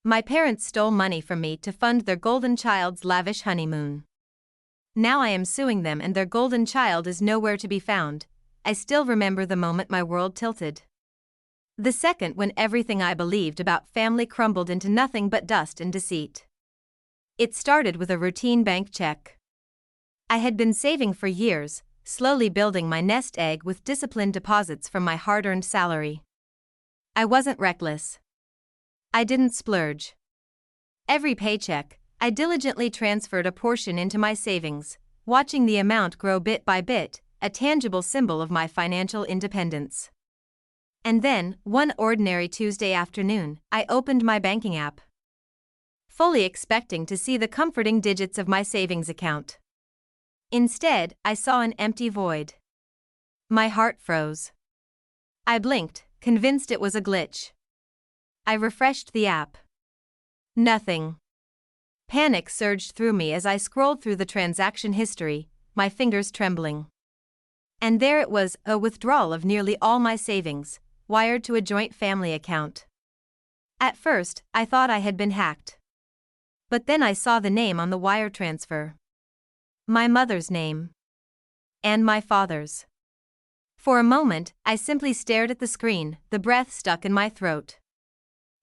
My parents stole money from me to fund their golden child's lavish honeymoon. Now I am suing them and their golden child is nowhere to be found. I still remember the moment my world tilted. The second when everything I believed about family crumbled into nothing but dust and deceit. It started with a routine bank check. I had been saving for years, slowly building my nest egg with disciplined deposits from my hard-earned salary. I wasn't reckless. I didn't splurge. Every paycheck, I diligently transferred a portion into my savings, watching the amount grow bit by bit, a tangible symbol of my financial independence. And then, one ordinary Tuesday afternoon, I opened my banking app, fully expecting to see the comforting digits of my savings account. Instead, I saw an empty void. My heart froze. I blinked, convinced it was a glitch. I refreshed the app. Nothing. Panic surged through me as I scrolled through the transaction history, my fingers trembling. And there it was, a withdrawal of nearly all my savings, wired to a joint family account. At first, I thought I had been hacked. But then I saw the name on the wire transfer. My mother's name. And my father's. For a moment, I simply stared at the screen, the breath stuck in my throat.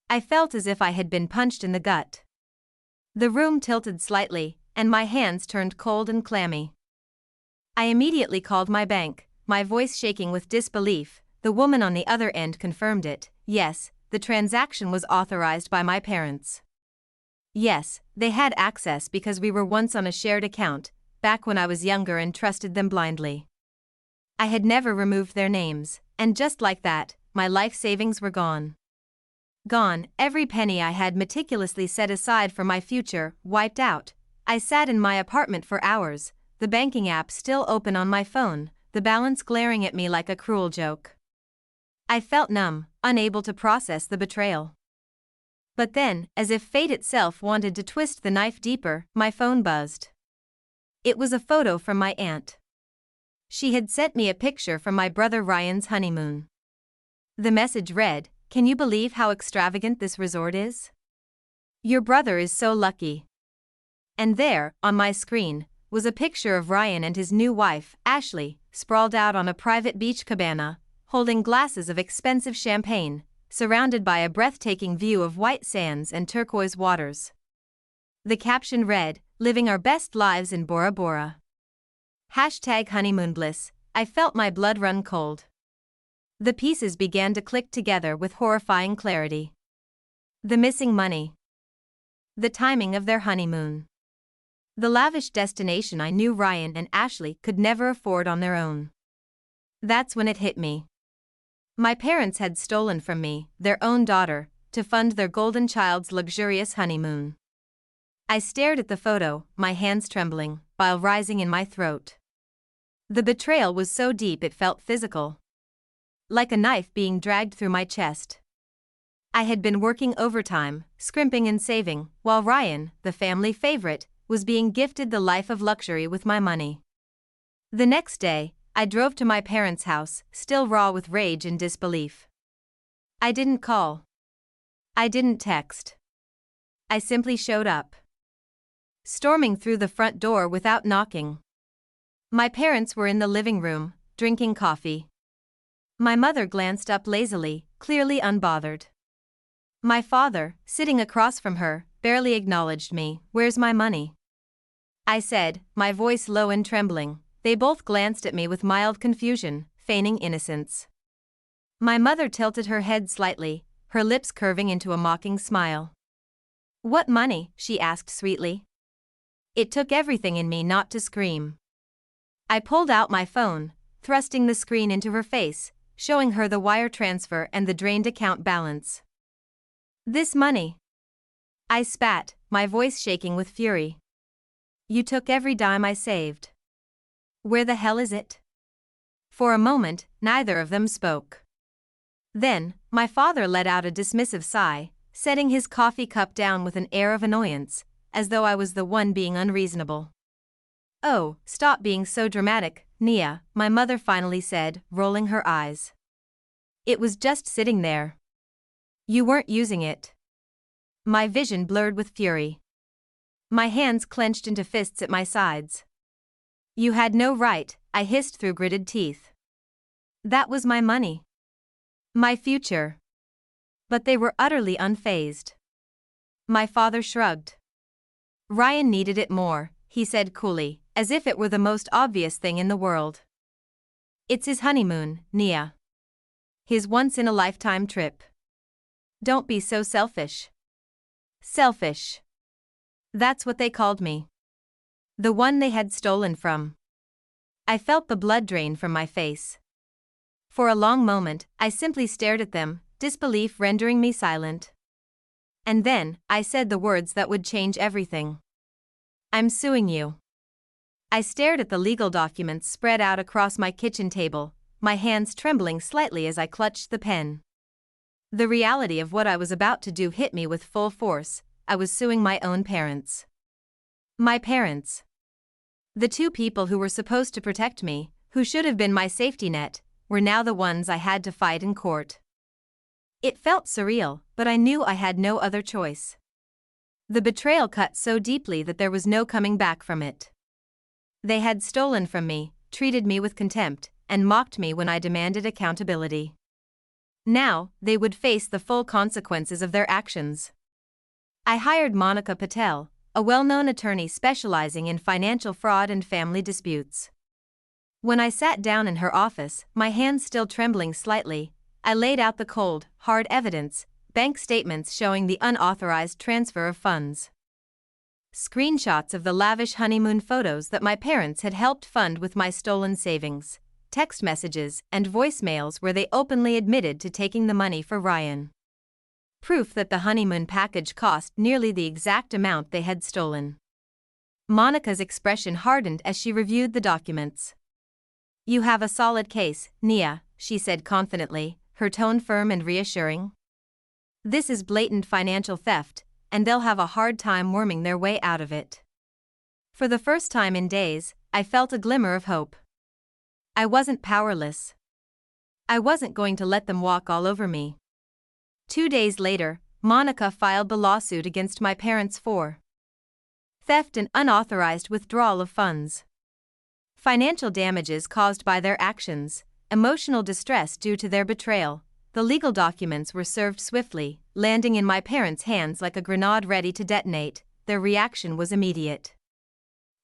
I felt as if I had been punched in the gut. The room tilted slightly, and my hands turned cold and clammy. I immediately called my bank, my voice shaking with disbelief. The woman on the other end confirmed it. Yes, the transaction was authorized by my parents. Yes, they had access because we were once on a shared account, back when I was younger and trusted them blindly. I had never removed their names, and just like that, my life savings were gone. Gone, every penny I had meticulously set aside for my future, wiped out. I sat in my apartment for hours, the banking app still open on my phone, the balance glaring at me like a cruel joke. I felt numb, unable to process the betrayal. But then, as if fate itself wanted to twist the knife deeper, my phone buzzed. It was a photo from my aunt. She had sent me a picture from my brother Ryan's honeymoon. The message read, "Can you believe how extravagant this resort is? Your brother is so lucky." And there, on my screen, was a picture of Ryan and his new wife, Ashley, sprawled out on a private beach cabana, holding glasses of expensive champagne, surrounded by a breathtaking view of white sands and turquoise waters. The caption read, "Living our best lives in Bora Bora." #honeymoon bliss. I felt my blood run cold. The pieces began to click together with horrifying clarity. The missing money. The timing of their honeymoon. The lavish destination I knew Ryan and Ashley could never afford on their own. That's when it hit me. My parents had stolen from me, their own daughter, to fund their golden child's luxurious honeymoon. I stared at the photo, my hands trembling, bile rising in my throat. The betrayal was so deep it felt physical. Like a knife being dragged through my chest. I had been working overtime, scrimping and saving, while Ryan, the family favorite, was being gifted the life of luxury with my money. The next day, I drove to my parents' house, still raw with rage and disbelief. I didn't call. I didn't text. I simply showed up. Storming through the front door without knocking. My parents were in the living room, drinking coffee. My mother glanced up lazily, clearly unbothered. My father, sitting across from her, barely acknowledged me. "Where's my money?" I said, my voice low and trembling. They both glanced at me with mild confusion, feigning innocence. My mother tilted her head slightly, her lips curving into a mocking smile. "What money?" she asked sweetly. It took everything in me not to scream. I pulled out my phone, thrusting the screen into her face, showing her the wire transfer and the drained account balance. "This money." I spat, my voice shaking with fury. "You took every dime I saved. Where the hell is it?" For a moment, neither of them spoke. Then, my father let out a dismissive sigh, setting his coffee cup down with an air of annoyance, as though I was the one being unreasonable. "Oh, stop being so dramatic, Nia," my mother finally said, rolling her eyes. "It was just sitting there. You weren't using it." My vision blurred with fury. My hands clenched into fists at my sides. You had no right, I hissed through gritted teeth. That was my money. My future. But they were utterly unfazed. My father shrugged. Ryan needed it more, he said coolly, as if it were the most obvious thing in the world. It's his honeymoon, Nia. His once-in-a-lifetime trip. Don't be so selfish. Selfish. That's what they called me. The one they had stolen from. I felt the blood drain from my face. For a long moment, I simply stared at them, disbelief rendering me silent. And then, I said the words that would change everything. I'm suing you. I stared at the legal documents spread out across my kitchen table, my hands trembling slightly as I clutched the pen. The reality of what I was about to do hit me with full force. I was suing my own parents. My parents. The two people who were supposed to protect me, who should have been my safety net, were now the ones I had to fight in court. It felt surreal, but I knew I had no other choice. The betrayal cut so deeply that there was no coming back from it. They had stolen from me, treated me with contempt, and mocked me when I demanded accountability. Now, they would face the full consequences of their actions. I hired Monica Patel, a well-known attorney specializing in financial fraud and family disputes. When I sat down in her office, my hands still trembling slightly, I laid out the cold, hard evidence, bank statements showing the unauthorized transfer of funds. Screenshots of the lavish honeymoon photos that my parents had helped fund with my stolen savings, text messages and voicemails where they openly admitted to taking the money for Ryan. Proof that the honeymoon package cost nearly the exact amount they had stolen. Monica's expression hardened as she reviewed the documents. You have a solid case, Nia, she said confidently, her tone firm and reassuring. This is blatant financial theft, and they'll have a hard time worming their way out of it. For the first time in days, I felt a glimmer of hope. I wasn't powerless. I wasn't going to let them walk all over me. 2 days later, Monica filed the lawsuit against my parents for theft and unauthorized withdrawal of funds. Financial damages caused by their actions, emotional distress due to their betrayal. The legal documents were served swiftly, landing in my parents' hands like a grenade ready to detonate. Their reaction was immediate.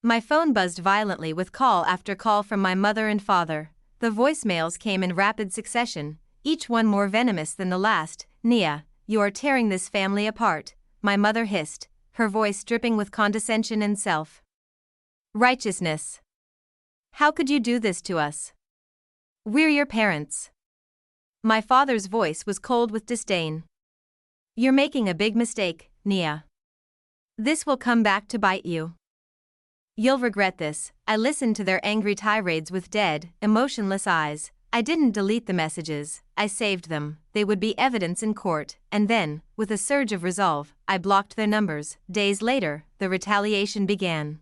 My phone buzzed violently with call after call from my mother and father. The voicemails came in rapid succession, each one more venomous than the last. Nia, you are tearing this family apart, my mother hissed, her voice dripping with condescension and self-righteousness. How could you do this to us? We're your parents. My father's voice was cold with disdain. You're making a big mistake, Nia. This will come back to bite you. You'll regret this. I listened to their angry tirades with dead, emotionless eyes. I didn't delete the messages, I saved them. They would be evidence in court, and then, with a surge of resolve, I blocked their numbers. Days later, the retaliation began.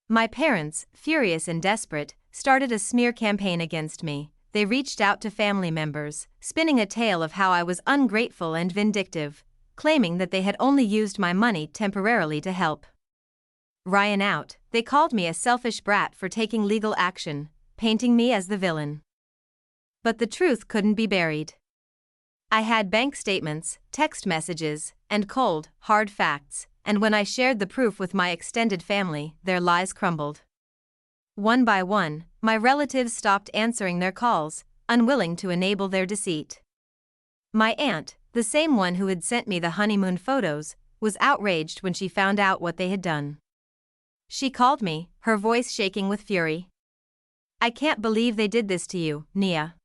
My parents, furious and desperate, started a smear campaign against me. They reached out to family members, spinning a tale of how I was ungrateful and vindictive, claiming that they had only used my money temporarily to help Ryan out. They called me a selfish brat for taking legal action, painting me as the villain. But the truth couldn't be buried. I had bank statements, text messages, and cold, hard facts, and when I shared the proof with my extended family, their lies crumbled. One by one, my relatives stopped answering their calls, unwilling to enable their deceit. My aunt, the same one who had sent me the honeymoon photos, was outraged when she found out what they had done. She called me, her voice shaking with fury. I can't believe they did this to you, Nia.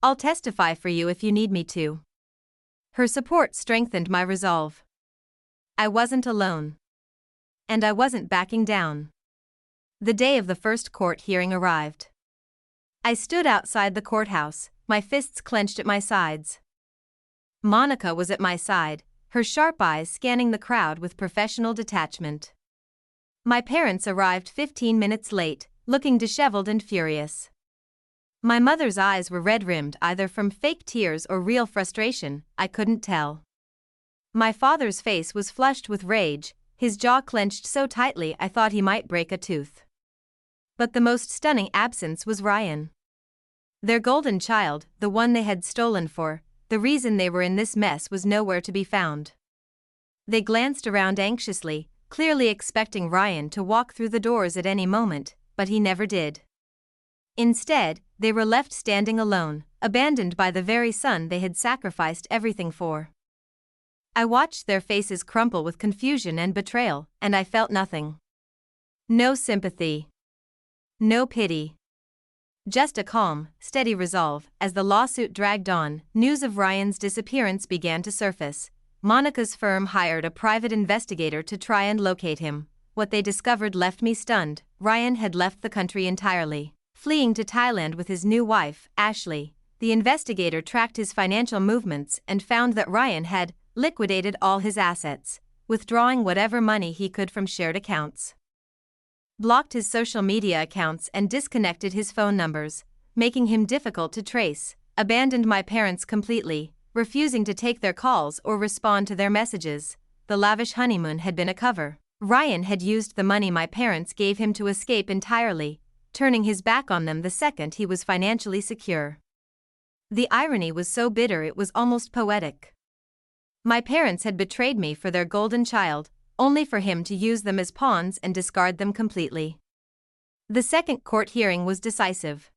I'll testify for you if you need me to. Her support strengthened my resolve. I wasn't alone. And I wasn't backing down. The day of the first court hearing arrived. I stood outside the courthouse, my fists clenched at my sides. Monica was at my side, her sharp eyes scanning the crowd with professional detachment. My parents arrived 15 minutes late, looking disheveled and furious. My mother's eyes were red-rimmed either from fake tears or real frustration, I couldn't tell. My father's face was flushed with rage, his jaw clenched so tightly I thought he might break a tooth. But the most stunning absence was Ryan. Their golden child, the one they had stolen for, the reason they were in this mess, was nowhere to be found. They glanced around anxiously, clearly expecting Ryan to walk through the doors at any moment, but he never did. Instead, they were left standing alone, abandoned by the very son they had sacrificed everything for. I watched their faces crumple with confusion and betrayal, and I felt nothing. No sympathy. No pity. Just a calm, steady resolve. As the lawsuit dragged on, news of Ryan's disappearance began to surface. Monica's firm hired a private investigator to try and locate him. What they discovered left me stunned. Ryan had left the country entirely, fleeing to Thailand with his new wife, Ashley. The investigator tracked his financial movements and found that Ryan had liquidated all his assets, withdrawing whatever money he could from shared accounts, blocked his social media accounts and disconnected his phone numbers, making him difficult to trace, abandoned my parents completely, refusing to take their calls or respond to their messages. The lavish honeymoon had been a cover. Ryan had used the money my parents gave him to escape entirely, turning his back on them the second he was financially secure. The irony was so bitter it was almost poetic. My parents had betrayed me for their golden child, only for him to use them as pawns and discard them completely. The second court hearing was decisive.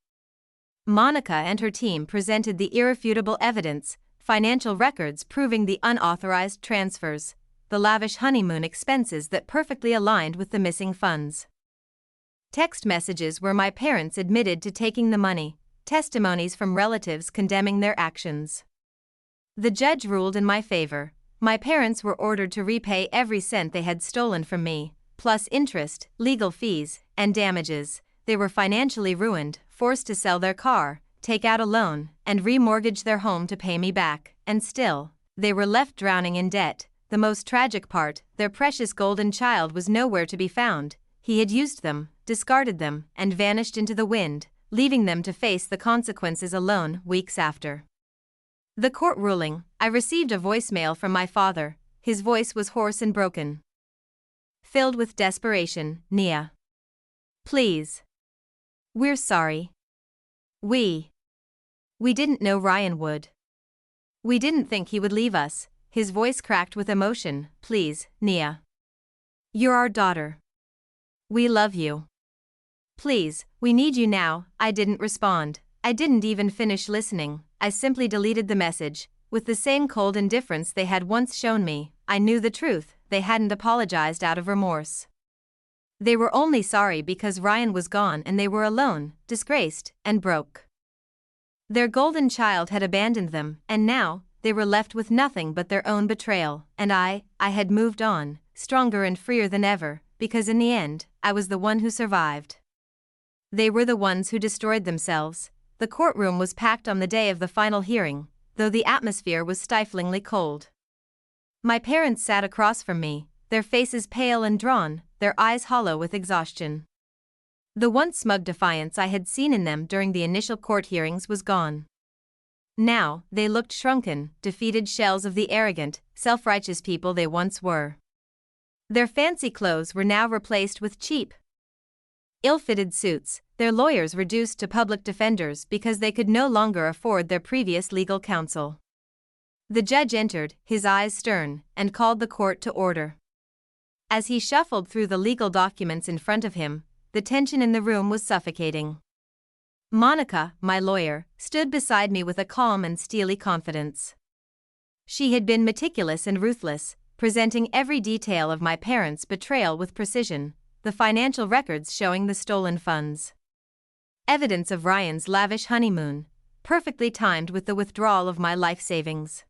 Monica and her team presented the irrefutable evidence, financial records proving the unauthorized transfers, the lavish honeymoon expenses that perfectly aligned with the missing funds. Text messages where my parents admitted to taking the money, testimonies from relatives condemning their actions. The judge ruled in my favor. My parents were ordered to repay every cent they had stolen from me, plus interest, legal fees, and damages. They were financially ruined, forced to sell their car, take out a loan, and remortgage their home to pay me back, and still, they were left drowning in debt. The most tragic part, their precious golden child was nowhere to be found. He had used them, discarded them, and vanished into the wind, leaving them to face the consequences alone weeks after. The court ruling. I received a voicemail from my father. His voice was hoarse and broken, filled with desperation. Nia, please. We're sorry. We didn't know Ryan would. We didn't think he would leave us. His voice cracked with emotion. Please, Nia. You're our daughter. We love you. Please, we need you now. I didn't respond. I didn't even finish listening. I simply deleted the message. With the same cold indifference they had once shown me, I knew the truth. They hadn't apologized out of remorse. They were only sorry because Ryan was gone and they were alone, disgraced, and broke. Their golden child had abandoned them, and now, they were left with nothing but their own betrayal. And I had moved on, stronger and freer than ever, because in the end, I was the one who survived. They were the ones who destroyed themselves. The courtroom was packed on the day of the final hearing, though the atmosphere was stiflingly cold. My parents sat across from me, their faces pale and drawn, their eyes hollow with exhaustion. The once smug defiance I had seen in them during the initial court hearings was gone. Now, they looked shrunken, defeated shells of the arrogant, self-righteous people they once were. Their fancy clothes were now replaced with cheap, ill-fitted suits, their lawyers reduced to public defenders because they could no longer afford their previous legal counsel. The judge entered, his eyes stern, and called the court to order. As he shuffled through the legal documents in front of him, the tension in the room was suffocating. Monica, my lawyer, stood beside me with a calm and steely confidence. She had been meticulous and ruthless, presenting every detail of my parents' betrayal with precision, the financial records showing the stolen funds, evidence of Ryan's lavish honeymoon, perfectly timed with the withdrawal of my life savings,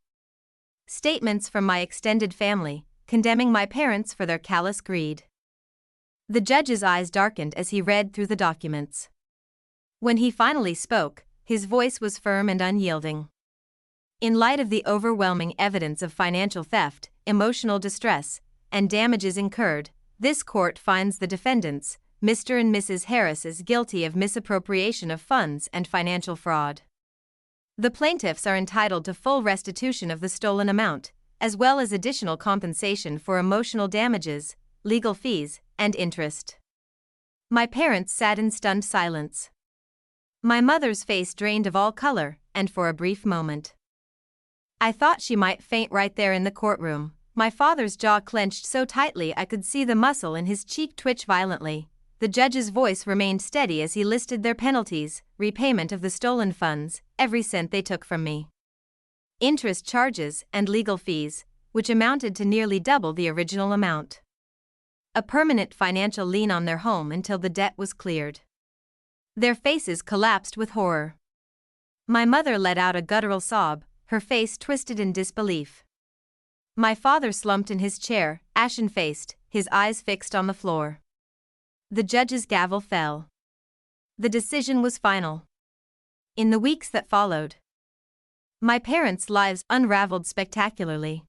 statements from my extended family, condemning my parents for their callous greed. The judge's eyes darkened as he read through the documents. When he finally spoke, his voice was firm and unyielding. In light of the overwhelming evidence of financial theft, emotional distress, and damages incurred, this court finds the defendants, Mr. and Mrs. Harris, as guilty of misappropriation of funds and financial fraud. The plaintiffs are entitled to full restitution of the stolen amount, as well as additional compensation for emotional damages, legal fees, and interest. My parents sat in stunned silence. My mother's face drained of all color, and for a brief moment, I thought she might faint right there in the courtroom. My father's jaw clenched so tightly I could see the muscle in his cheek twitch violently. The judge's voice remained steady as he listed their penalties: repayment of the stolen funds, every cent they took from me, interest charges, and legal fees, which amounted to nearly double the original amount, a permanent financial lien on their home until the debt was cleared. Their faces collapsed with horror. My mother let out a guttural sob, her face twisted in disbelief. My father slumped in his chair, ashen-faced, his eyes fixed on the floor. The judge's gavel fell. The decision was final. In the weeks that followed, my parents' lives unraveled spectacularly.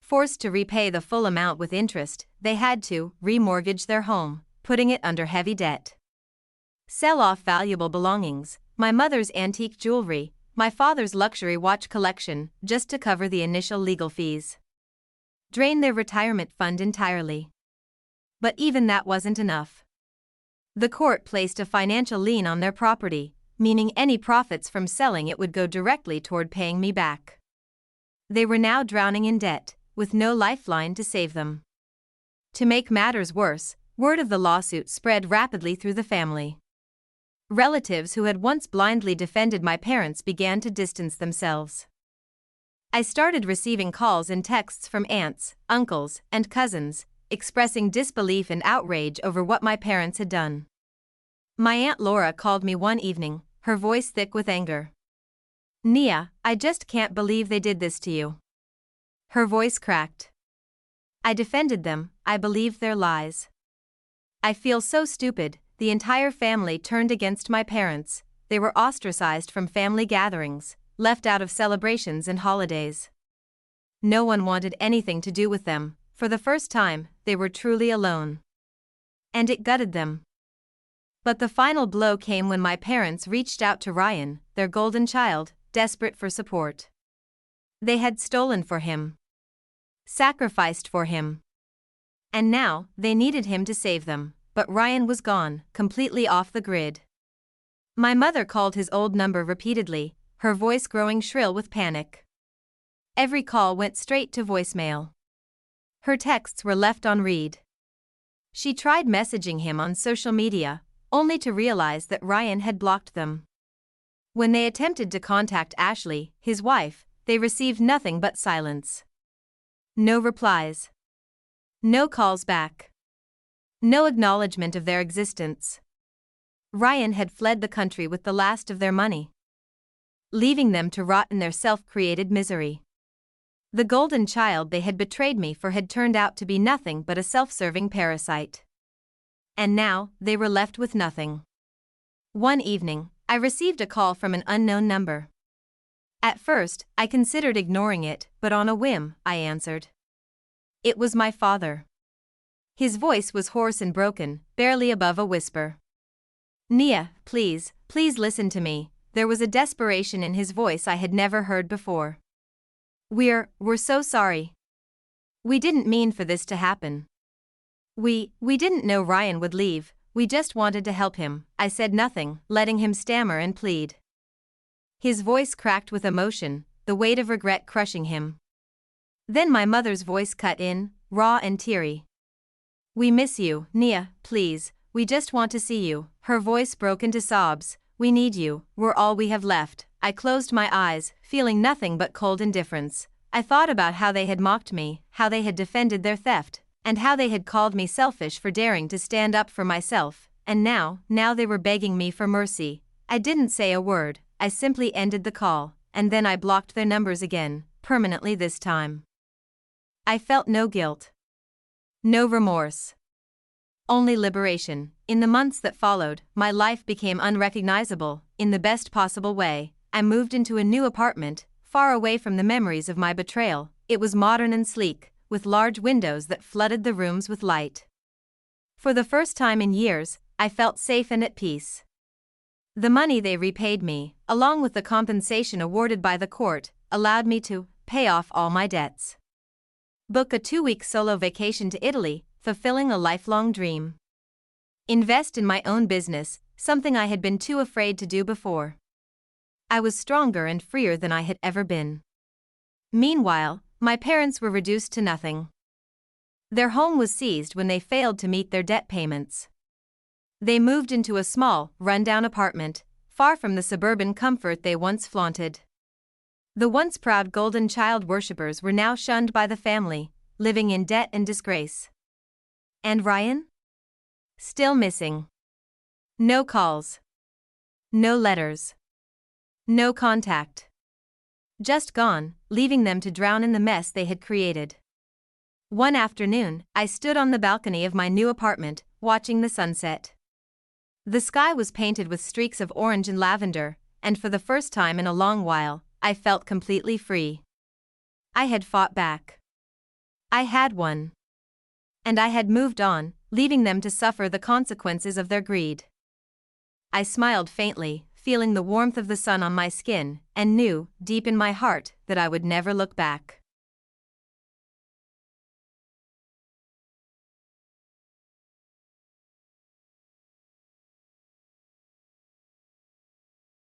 Forced to repay the full amount with interest, they had to remortgage their home, putting it under heavy debt, sell off valuable belongings, my mother's antique jewelry, my father's luxury watch collection, just to cover the initial legal fees, drain their retirement fund entirely. But even that wasn't enough. The court placed a financial lien on their property, meaning any profits from selling it would go directly toward paying me back. They were now drowning in debt, with no lifeline to save them. To make matters worse, word of the lawsuit spread rapidly through the family. Relatives who had once blindly defended my parents began to distance themselves. I started receiving calls and texts from aunts, uncles, and cousins, expressing disbelief and outrage over what my parents had done. My Aunt Laura called me one evening, her voice thick with anger. "Nia, I just can't believe they did this to you." Her voice cracked. I defended them, I believed their lies. "I feel so stupid." The entire family turned against my parents. They were ostracized from family gatherings, left out of celebrations and holidays. No one wanted anything to do with them. For the first time, they were truly alone. And it gutted them. But the final blow came when my parents reached out to Ryan, their golden child, desperate for support. They had stolen for him, sacrificed for him, and now they needed him to save them. But Ryan was gone, completely off the grid. My mother called his old number repeatedly, her voice growing shrill with panic. Every call went straight to voicemail. Her texts were left on read. She tried messaging him on social media, only to realize that Ryan had blocked them. When they attempted to contact Ashley, his wife, they received nothing but silence. No replies. No calls back. No acknowledgement of their existence. Ryan had fled the country with the last of their money, leaving them to rot in their self-created misery. The golden child they had betrayed me for had turned out to be nothing but a self-serving parasite. And now, they were left with nothing. One evening, I received a call from an unknown number. At first, I considered ignoring it, but on a whim, I answered. It was my father. His voice was hoarse and broken, barely above a whisper. "Nia, please listen to me." There was a desperation in his voice I had never heard before. We're so sorry. We didn't mean for this to happen. We didn't know Ryan would leave, we just wanted to help him." I said nothing, letting him stammer and plead. His voice cracked with emotion, the weight of regret crushing him. Then my mother's voice cut in, raw and teary. "We miss you, Nia, please, we just want to see you." Her voice broke into sobs. "We need you, we're all we have left." I closed my eyes, feeling nothing but cold indifference. I thought about how they had mocked me, how they had defended their theft, and how they had called me selfish for daring to stand up for myself, and now they were begging me for mercy. I didn't say a word, I simply ended the call, and then I blocked their numbers again, permanently this time. I felt no guilt. No remorse. Only liberation. In the months that followed, my life became unrecognizable, in the best possible way. I moved into a new apartment, far away from the memories of my betrayal. It was modern and sleek, with large windows that flooded the rooms with light. For the first time in years, I felt safe and at peace. The money they repaid me, along with the compensation awarded by the court, allowed me to pay off all my debts. Book a 2-week solo vacation to Italy, fulfilling a lifelong dream. Invest in my own business, something I had been too afraid to do before. I was stronger and freer than I had ever been. Meanwhile, my parents were reduced to nothing. Their home was seized when they failed to meet their debt payments. They moved into a small, run-down apartment, far from the suburban comfort they once flaunted. The once proud golden child worshippers were now shunned by the family, living in debt and disgrace. And Ryan? Still missing. No calls. No letters. No contact. Just gone, leaving them to drown in the mess they had created. One afternoon, I stood on the balcony of my new apartment, watching the sunset. The sky was painted with streaks of orange and lavender, and for the first time in a long while, I felt completely free. I had fought back. I had won. And I had moved on, leaving them to suffer the consequences of their greed. I smiled faintly, feeling the warmth of the sun on my skin, and knew, deep in my heart, that I would never look back.